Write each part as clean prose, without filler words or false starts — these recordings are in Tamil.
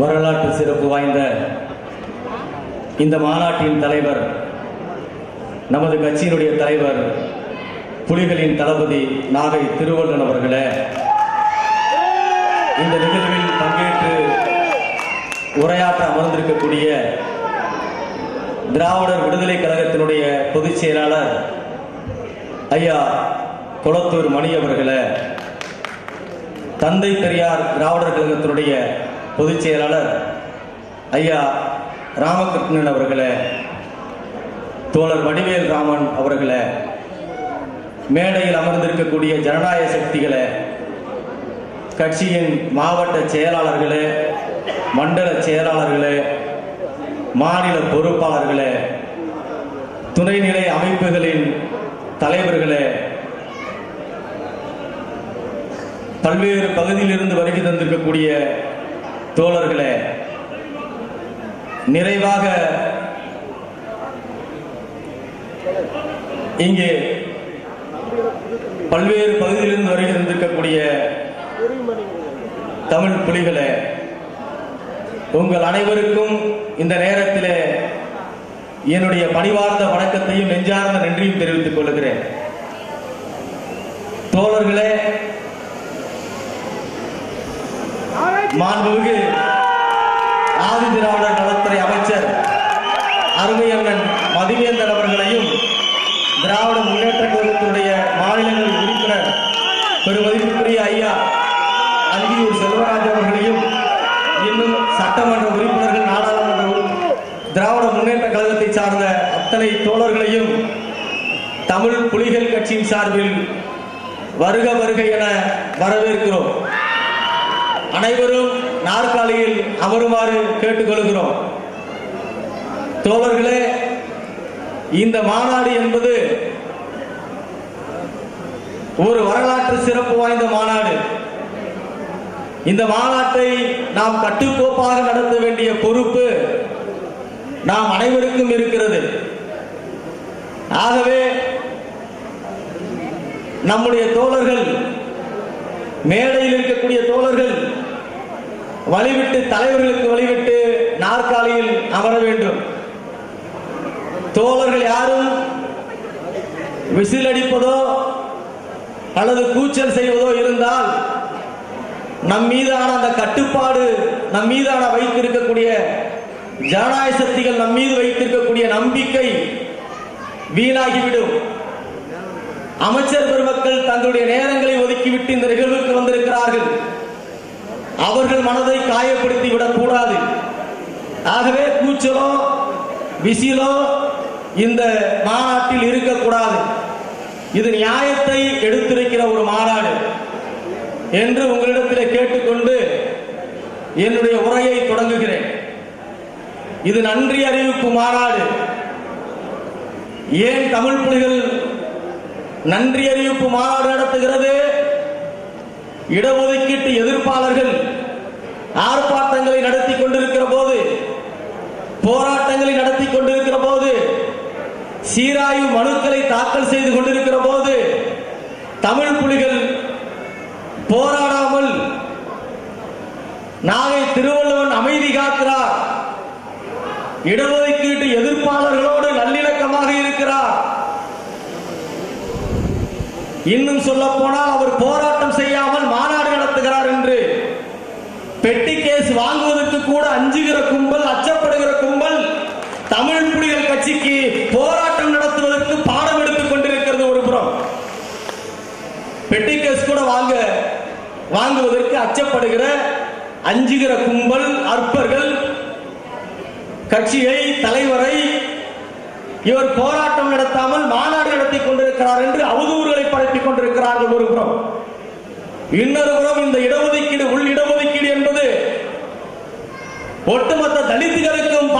வரலாற்று சிறப்பு வாய்ந்த இந்த மாநாட்டின் தலைவர், நமது கட்சியினுடைய தலைவர், புலிகளின் தளபதி நாகை திருவள்ளுவன் அவர்களே, இந்த நிகழ்வில் பங்கேற்று உரையாற்ற அமர்ந்திருக்கக்கூடிய திராவிடர் விடுதலை கழகத்தினுடைய பொதுச் செயலாளர் ஐயா கொளத்தூர் மணி அவர்களே, தந்தை பெரியார் திராவிடர் கழகத்தினுடைய பொதுச் செயலாளர் ஐயா ராமகிருஷ்ணன் அவர்களே, தோழர் வடிவேல் ராமன் அவர்களே, மேடையில் அமர்ந்திருக்கக்கூடிய ஜனநாயக சக்திகளே, கட்சியின் மாவட்ட செயலாளர்களே, மண்டல செயலாளர்களே, மாநில பொறுப்பாளர்களே, துணைநிலை அமைப்புகளின் தலைவர்களே, பல்வேறு பகுதியிலிருந்து வருகை தந்திருக்கக்கூடிய தோழர்களே, நிறைவாக இங்கே பல்வேறு பகுதியிலிருந்து வருகை தந்திருக்கக்கூடிய தமிழ் புலிகளே, உங்கள் அனைவருக்கும் இந்த நேரத்தில் என்னுடைய பணிவார்ந்த வணக்கத்தையும் நெஞ்சார்ந்த நன்றியும் தெரிவித்துக் கொள்கிறேன். தோழர்களே, மாண்புமிகு ஆதி திராவிடர் நலத்துறை அமைச்சர் அருமையண்ணன் மதிவேந்தன் அவர்களையும், திராவிட முன்னேற்ற கழகத்தினுடைய மாநிலங்கள் உறுப்பினர் பெருமதிப்புக்குரிய ஐயா அந்தியூர் செல்வராஜ் அவர்களையும், இன்னும் சட்டமன்ற உறுப்பினர்கள், நாடாளுமன்ற திராவிட முன்னேற்ற கழகத்தை சார்ந்த அத்தனை தோழர்களையும் தமிழ் புலிகள் கட்சியின் சார்பில் வருக வருக என வரவேற்கிறோம். அனைவரும் நாற்காலியில் அமருமாறு கேட்டுக்கொள்கிறோம். தோழர்களே, இந்த மாநாடு என்பது ஒரு வரலாற்று சிறப்பு வாய்ந்த மாநாடு. இந்த மாநாட்டை நாம் கட்டுக்கோப்பாக நடத்த வேண்டிய பொறுப்பு நாம் அனைவருக்கும் இருக்கிறது. ஆகவே நம்முடைய தோழர்கள், மேடையில் இருக்கக்கூடிய தோழர்கள் வழிவிட்டு, தலைவர்களுக்கு வழிவிட்டு நாற்காலியில் அமர வேண்டும். தோழர்கள் யாரும் விசில் அடிப்பதோ அல்லது கூச்சல் செய்வதோ இருந்தால் நம் மீதான அந்த கட்டுப்பாடு, நம் மீதான வைத்திருக்கக்கூடிய ஜனநாயக சக்திகள் நம் மீது வைத்திருக்கக்கூடிய நம்பிக்கை வீணாகிவிடும். அமைச்சர் பெருமக்கள் தங்களுடைய நேரங்களை ஒதுக்கிவிட்டு இந்த நிகழ்வுக்கு வந்திருக்கிறார்கள். அவர்கள் மனதை காயப்படுத்தி விடக் கூடாது. ஆகவே கூச்சலோ விசிலோ இந்த மாநாட்டில் இருக்கக்கூடாது. இது நியாயத்தை எடுத்திருக்கிற ஒரு மாநாடு என்று உங்களிடத்தில் கேட்டுக்கொண்டு என்னுடைய உரையை தொடங்குகிறேன். இது நன்றி அறிவிப்பு மாநாடு. ஏன் தமிழ் புலிகள் நன்றி அறிவிப்பு மாநாடு நடத்துகிறது? இடஒதுக்கீட்டு எதிர்ப்பாளர்கள் ஆர்ப்பாட்டங்களை நடத்தி கொண்டிருக்கிற போது, போராட்டங்களை நடத்தி கொண்டிருக்கிற போது, சீராய்வு மனுக்களை தாக்கல் செய்து கொண்டிருக்கிற போது, தமிழ் புலிகள் போராடாமல் நாகை திருவள்ளுவன் அமைதி காக்கிறார். இடஒதுக்கீட்டு எதிர்ப்பாளர்களோடு நல்லிணக்கமாக இருக்கிறார். இன்னும் சொல்ல போனால் அவர் போராட்டம் செய்யாமல் மாநாடு நடத்துகிறார் என்று பெட்டி கேஸ் வாங்குவதற்கு கூட அஞ்சுகிற கும்பல், அச்சப்படுகிற கும்பல் தமிழ் புலிகள் கட்சிக்கு போராட்டம் நடத்துவதற்கு பாடம் எடுத்துக் கொண்டிருக்கிறது. ஒரு புறம் பெட்டி கேஸ் கூட வாங்குவதற்கு அச்சப்படுகிற, அஞ்சுகிற கும்பல், அற்பர்கள் கட்சியை, தலைவரை இவர் போராட்டம் நடத்தாமல் மாநாடு நடத்தி கொண்டிருக்கிறார் என்று அவதூறுகளை பரப்பிக் கொண்டிருக்கிறார்கள். ஒரு புறம். இன்னொரு புறம் இந்த இடஒதுக்கீடு, உள் இடஒதுக்கீடு என்பது ஒட்டுமொத்த தலித்துகளுக்கும்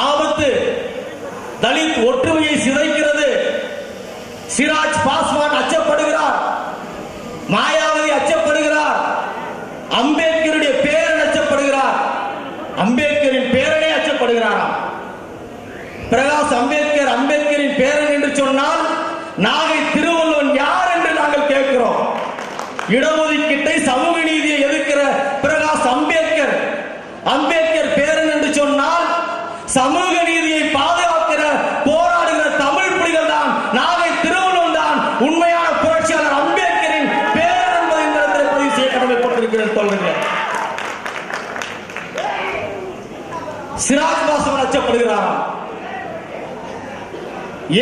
ஆபத்து. தலித் ஒற்றுமையை சிதைக்கிறது. சிராஜ் பாஸ்வான் அச்சப்படுகிறார், மாயாவதி அச்சப்படுகிறார், அம்பேத்கருடைய பேரன் அச்சப்படுகிறார், அம்பேத்கரின் பேரனே அச்சப்படுகிறாராம். பிரகாஷ் அம்பேத்கர் அம்பேத்கரின் பேரன் என்று சொன்னால் நாகை திருவள்ளுவன் யார் என்று நாங்கள் கேட்கிறோம். இடஒதுக்கீட்டை, சமூக நீதியை எதிர்க்கிற பிரகாஷ் அம்பேத்கர். அம்பேத்கர் பேரன் என்று சொன்னால் சமூக நீதியை பாதுகாக்கிற போராடுகிற தமிழ் புலிகள் தான், நாகை திருவள்ளுவர் தான் உண்மையான புரட்சியாளர் அம்பேத்கரின் பேரன் என்பதை இந்த இடத்தில் பதிவு செய்ய கடமைப்பட்டிருக்கிறது. சொல்லுங்கள். சிராஜ் பாஸ்வான் அச்சப்படுகிறாராம்.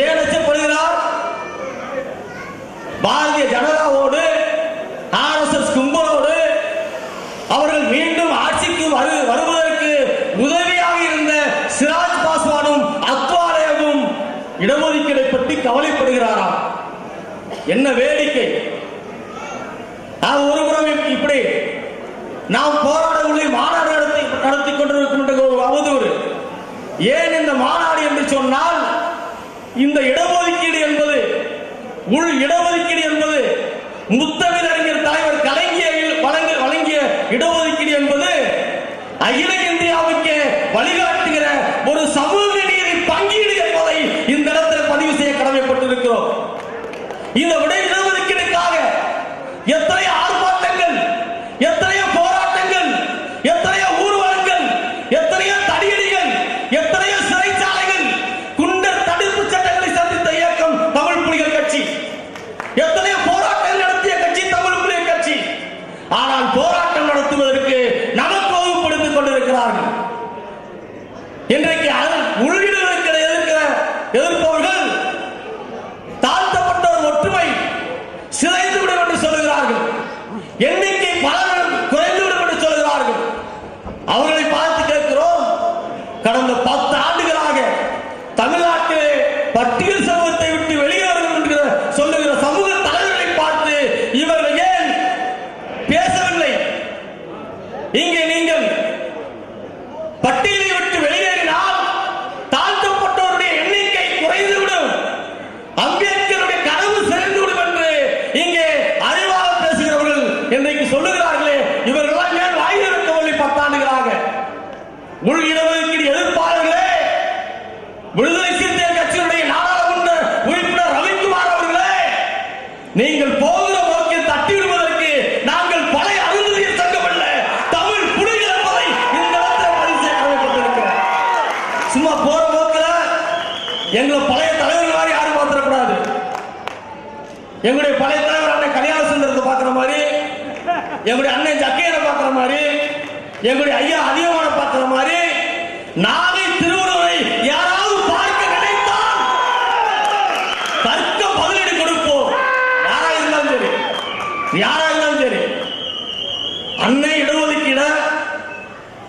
ஏன் அச்சப்படுகிறார்? பாரதிய ஜனதாவோடு, RSS கும்பலோடு அவர்கள் மீண்டும் ஆட்சிக்கு வருவதற்கு உதவியாக இருந்த சிராஜ் பாஸ்வானும் அத்வாலேவும் இடஒதுக்கீடை பற்றி கவலைப்படுகிறாராம். என்ன வேடிக்கை! ஒருபுறம் இப்படி நாம் போராடவில்லை, மாநாடு நடத்தி கொண்டிருக்கின்ற ஒரு அவதூறு. ஏன் இந்த மாநாடு என்று சொன்னால், இந்த இடஒதுக்கீடு என்பது, உள் இடஒதுக்கீடு என்பது முத்தமிழ் அறிஞர் தலைவர் கலைஞர் வழங்கிய இடஒதுக்கீடு என்பது அகில இந்தியாவுக்கு வழிகாட்டுகிற ஒரு சமூக நீதி பங்கீடு என்பதை இந்த இடத்தில் பதிவு செய்ய கடமைப்பட்டிருக்கிறோம். இந்த இடஒதுக்கீடுக்காக எத்தனை ஆர்ப்பாட்டங்கள், எத்தனையோ போராட்டங்கள், எத்தனையோ ஊர்வலங்கள், எத்தனையோ தடியடிகள், எத்தனையோ சிறைச்சாலைகள், குண்டர் தடுப்பு சட்டங்களை சந்தித்த இயக்கம் தமிழ் புலிகள் கட்சி. எத்தனையோ போராட்டங்கள் நடத்திய கட்சி தமிழ் புலிகள் கட்சி. ஆனால் போராட்டம் நடத்துவதற்கு நமக்கு வகுப்படுத்திக் கொண்டிருக்கிறார்கள். இன்றைக்கு உள்இடஒதுக்கீடு எதிர்ப்பவர்கள் தாழ்த்தப்பட்டவர் ஒற்றுமை சிதைந்துவிடும் என்று சொல்கிறார்கள். எண்ணிக்கை பலரும் குறைந்துவிடும் என்று சொல்கிறார்கள். அவர்களை பார்த்து கேட்கிறோம், கடந்த 10 ஆண்டுகளாக தமிழ்நாட்டிலே பட்டியல் சமூகத்தை விட்டு வெளியேறும் என்று சொல்லுகிற சமூக தலைவர்களை பார்த்து இவர்கள் ஏன் பேசவில்லை? இங்கே நீங்கள் பட்டியலை விட்டு வெளியேறினால் தாழ்த்தப்பட்டவருடைய எண்ணிக்கை குறைந்துவிடும், அம்பேத்கருடைய கனவு சிறந்துவிடும் என்று இங்கே அறிவாக பேசுகிறவர்கள் இன்றைக்கு சொல்லுகிறார்களே, இவர்கள் ஏன் வாய் திறக்கவில்லை? 10 ஆண்டுகளாக உள் இடஒதுக்கீடு எதிர்ப்பாளர்களே, விடுதலை சிறுத்தைகள் கட்சியினுடைய நாடாளுமன்ற உறுப்பினர் ரவிக்குமார் அவர்களே, நீங்கள் போகிற போக்கில் தட்டிவிடுவதற்கு நாங்கள் பழைய அருந்ததியர் சங்கம் அல்ல, தமிழ் புலிகள் என்பதை இந்த இடத்தில் பதிவு செய்ய கடமைப்பட்டிருக்கிறோம். சும்மா போற போக்கில் எங்களை பழைய தலைவர்கள் மாதிரி யாரும் பார்த்துடக்கூடாது. எங்களுடைய பழைய தலைவர் அண்ணன் கல்யாண சுந்தரத்தை பார்க்கிற மாதிரி, எங்களுடைய அண்ணன் ஜக்கையனை பார்க்கிற மாதிரி, எங்களுடைய ஐயா அதிகமான பார்க்கிற மாதிரி நாகை திருவள்ளுவரை யாராவது பார்க்க நினைத்தால் தர்க்க பதிலடி கொடுப்போம். யாரா இருந்தாலும் சரி, யாரா இருந்தாலும் சரி. அன்னை இடஒதுக்கீட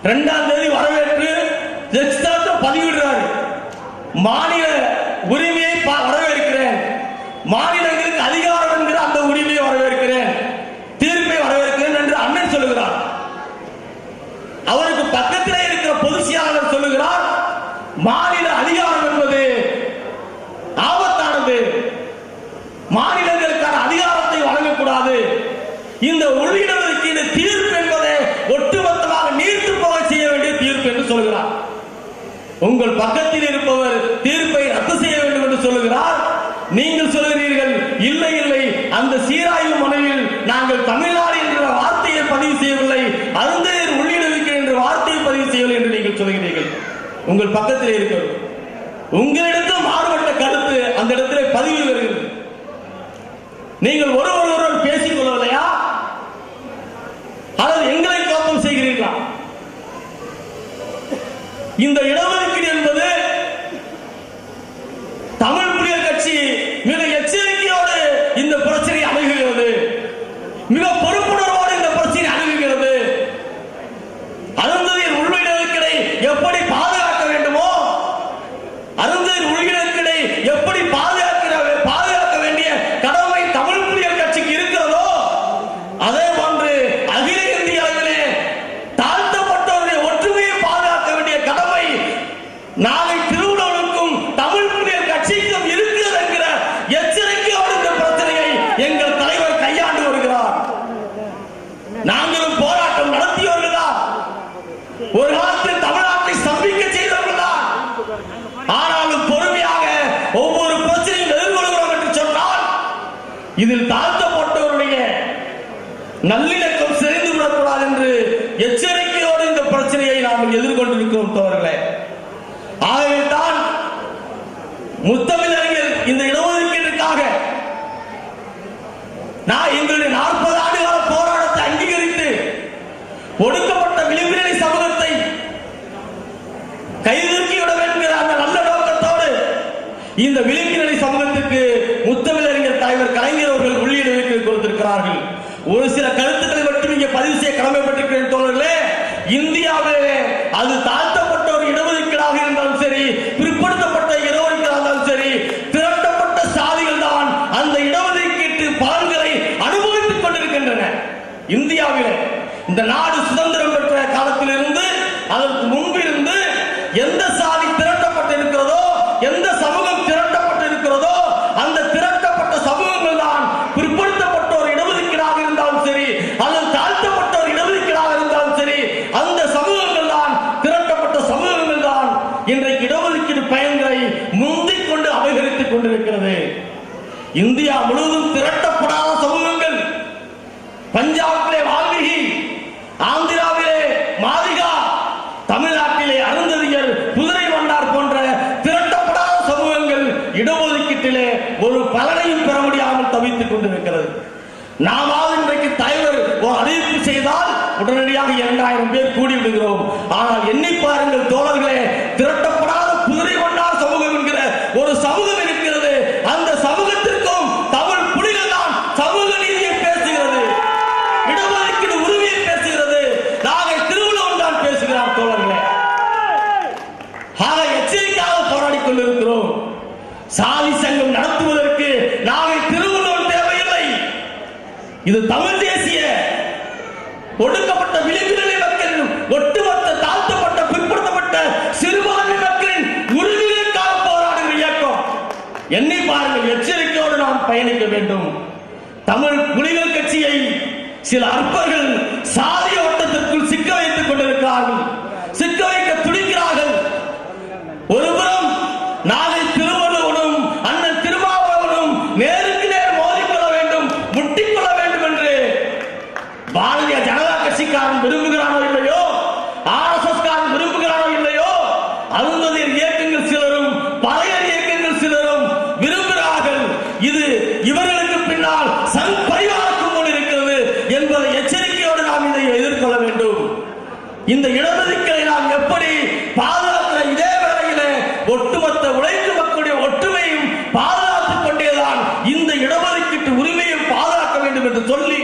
2ஆம் தேதி வரவேற்று பதிவிடுறாரு. மாநில உரிமையை வரவேற்கிறேன், மாநிலங்களுக்கு அதிகாரம் என்கிற அந்த உரிமையை வரவேற்கிறேன், தீர்ப்பை வரவேற்கிறேன் என்று அண்ணன் சொல்லுகிறார். அவருக்கு பக்கத்திலே இருக்கிற பொதுச் செயலாளர் சொல்லுகிறார், மாநில அதிகாரம் என்பது ஆபத்தானது, மாநிலங்களுக்கான அதிகாரத்தை வழங்கக்கூடாது, இந்த உள்ளிடஒதுக்கீடு தீர்ப்பு என்பதை ஒட்டுமொத்தமாக நீர்த்து போக செய்ய வேண்டிய தீர்ப்பு என்று சொல்கிறார். உங்கள் பக்கத்தில் இருப்பவர் தீர்ப்பை ரத்து செய்ய வேண்டும் என்று சொல்லுகிறார். நீங்கள் சொல்கிறீர்கள் இல்லை இல்லை, அந்த சீராய்வு மனுவில் நாங்கள் தமிழ்நாடு என்ற வார்த்தையை பதிவு செய்யவில்லை, அருந்ததியர் உள்ளிடஒதுக்கீடு என்ற வார்த்தையை பதிவு செய்யவில்லை என்று நீங்கள் சொல்கிறீர்கள். உங்கள் பக்கத்தில் இருக்கிறது, உங்களிடத்தில் மாறுபட்ட கருத்து அந்த இடத்திலே பதிவு வருகிறது. நீங்கள் ஒருவர் பேசிக் கொள்ளவில்லையா, அல்லது எங்களை கோபம் செய்கிறீர்களா? இந்த இடஒதுக்கீடு என்பது தமிழ் புலிகள் கட்சி மிக எச்சரிக்கையோடு இந்த பிரச்சனை அணுகுகிறது, மிக பொறுப்புணர்வோடு இந்த பிரச்சனை அணுகுகிறது. அருந்ததியர் உள்ளிடஒதுக்கீடை எப்படி பாதுகாக்க வேண்டுமோ, அருந்ததியர் உள்ளிடஒதுக்கீடை எப்படி பாதுகாக்க வேண்டிய கடமை தமிழ் புலிகள் கட்சிக்கு இருக்கிறதோ, அதே போன்று அகில இந்திய அளவிலே தாழ்த்தப்பட்டவருடைய ஒற்றுமையை பாதுகாக்க வேண்டிய கடமை நாளை திருவள்ளுவருக்கும் தமிழ் புலிகள் கட்சிக்கும் இருக்கிறது என்கிற எச்சரிக்கையோடு இந்த பிரச்சனையை எங்கள் தலைவர் கையாண்டு வருகிறார். நாங்களும் போராட்டம் நடத்தியவர்கள் தான், ஒரு காலத்தில் தமிழ்நாட்டை ஸ்தம்பிக்க செய்தவர்கள் தான். ஆனாலும் பொறுமையாக ஒவ்வொரு பிரச்சனையும் எதிர்கொள்கிறோம் என்று சொன்னால், இதில் தாழ்த்தப்பட்டவருடைய நல்லிணக்கம் சிதைந்து விடக்கூடாது என்று எச்சரிக்கையோடு இந்த பிரச்சனையை நாம் எதிர்கொண்டிருக்கிறோம் தோழர்களே. ஆகவேதான் முத்தமிழறிஞர் இந்த இடஒதுக்கீட்டுக்காக நான் எங்களுடைய 40 ஆண்டுகால போராட்டத்தை அங்கீகரித்து ஒடுக்கப்பட்ட விளிம்புநிலை சமூகத்தை கைதூக்கிவிட என்கிற அந்த நல்ல நோக்கத்தோடு இந்த விளிம்புநிலை சமூகத்திற்கு முத்தமிழறிஞர் தலைவர் கலைஞர் அவர்கள் உள்ளீடு கொடுத்திருக்கிறார்கள். ஒரு சில கருத்துக்களை மட்டும் இங்கே பதிவு செய்ய கடமைப்பட்டிருக்கிறேன் தோழர்களே. இந்தியாவிலே அது தாழ்த்தப்பட்ட ஒரு இடஒதுக்கீடாக இருந்தாலும் சரி, பிற்படுத்தப்பட்ட இடஒதுக்கீடாக இருந்தாலும் சரி, திரட்டப்பட்ட சாதிகள் தான் அந்த இடஒதுக்கீட்டு பலன்களை அனுபவித்துக் கொண்டிருக்கின்றன. இந்தியாவிலே இந்த நாடு சுதந்திரம் பெற்ற காலத்திலிருந்து அதற்கு முன்பிருந்து எந்த சாதி திரட்டப்பட்டிருக்கிறதோ, எந்த சமூகம் திரட்டப்பட்டிருக்கிறதோ, அந்த திரட்டப்பட்ட சமூகங்கள் தான் பிற்படுத்தப்பட்ட ஒரு இடஒதுக்கீடாக இருந்தாலும் சரி, அல்லது தாழ்த்தப்பட்ட ஒரு இடஒதுக்கீடாக இருந்தாலும் சரி, அந்த சமூகங்கள் தான் திரட்டப்பட்ட சமூகங்கள் தான் இன்றைக்கு இடஒதுக்கீடு பயன்களை முந்திக் கொண்டு அபகரித்துக் கொண்டிருக்கிறது. இந்தியா முழுவதும் திரட்டப்படாத சமூகங்கள், பஞ்சாபிலே வால்மீகி, ஆந்திராவிலே மாதிகா, தமிழ்நாட்டிலே அருந்ததியர், குதிரை வண்டார் போன்ற திரட்டப்படாத சமூகங்கள் இடஒதுக்கீட்டிலே ஒரு பலனையும் பெற முடியாமல் தவித்துக் கொண்டிருக்கிறது. நாமாவது இன்றைக்கு தலைவர் ஒரு அறிவிப்பு செய்தால் உடனடியாக 2000 பேர் கூடி விடுகிறோம். ஆனால் எண்ணி பாருங்கள் தோழர்களே, திரட்டப்படாத குதிரை வண்டார் சமூகம் என்கிற ஒரு சமூகம் இருக்கிறது. அந்த சமூகத்திற்கும் தமிழ் புலிகள் தான் சமூக நீதியை பேசுகிறது, இடஒதுக்கீடு உரிமையை பேசுகிறது, நாகை திருவள்ளுவன் தான் பேசுகிறார் தோழர்களே. ஆக எச்சரிக்கையாக போராடிக் கொண்டிருக்கிறோம். சாதி சங்கம் நடத்துவதற்கு நாகை திருவள்ளுவன் தேவையில்லை. இது தமிழ் தேசிய ஒடுக்கப்பட்ட விளிம்புநிலை மக்களின், ஒட்டுமொத்த தாழ்த்தப்பட்ட பிற்படுத்தப்பட்ட சிறுபான்மை மக்களின் உரிமைகளுக்காக போராடுகிற இயக்கம். எண்ணி பாருங்கள், எச்சரிக்கையோடு நாம் பயணிக்க வேண்டும். தமிழ் புலிகள் கட்சியை சில அற்பர்கள் சாதிய ஓட்டத்திற்குள் சிக்க வைத்துக் கொண்டிருக்கிறார்கள், சிக்க வைக்க துடிக்கிறார்கள். ஒருபுறம் நாளை திருவள்ளுவனும் அண்ணன் திருமாவளவனும் நேருக்கு நேர் மோதிக்கொள்ள வேண்டும், முட்டிக்கொள்ள வேண்டும் என்று பாரதிய ஜனதா கட்சிக்காரன் விரும்புகிறானோ இல்லையோ, ஆர்எஸ்எஸ் காரன் விரும்புகிறானோ இல்லையோ, அருந்ததியர் இயக்கங்கள் சிலரும் பறையர் இயக்கங்கள் சிலரும் விரும்புகிறார்கள். இது இவர்களுக்கு பின்னால் சங் பரிவாரக்கும் போல் இருக்கிறது என்பதை எச்சரிக்கையோடு நாம் இதை எதிர்கொள்ள வேண்டும். இந்த இடஒதுக்கீட்டை நாம் எப்படி பாதுகாக்கிற இதே வேளையிலே ஒட்டுமொத்த உழைப்பு மக்களுடைய ஒற்றுமையும் பாதுகாத்துக் கொண்டேதான் இந்த இடஒதுக்கீட்டு உரிமையை பாதுகாக்க வேண்டும் என்று சொல்லி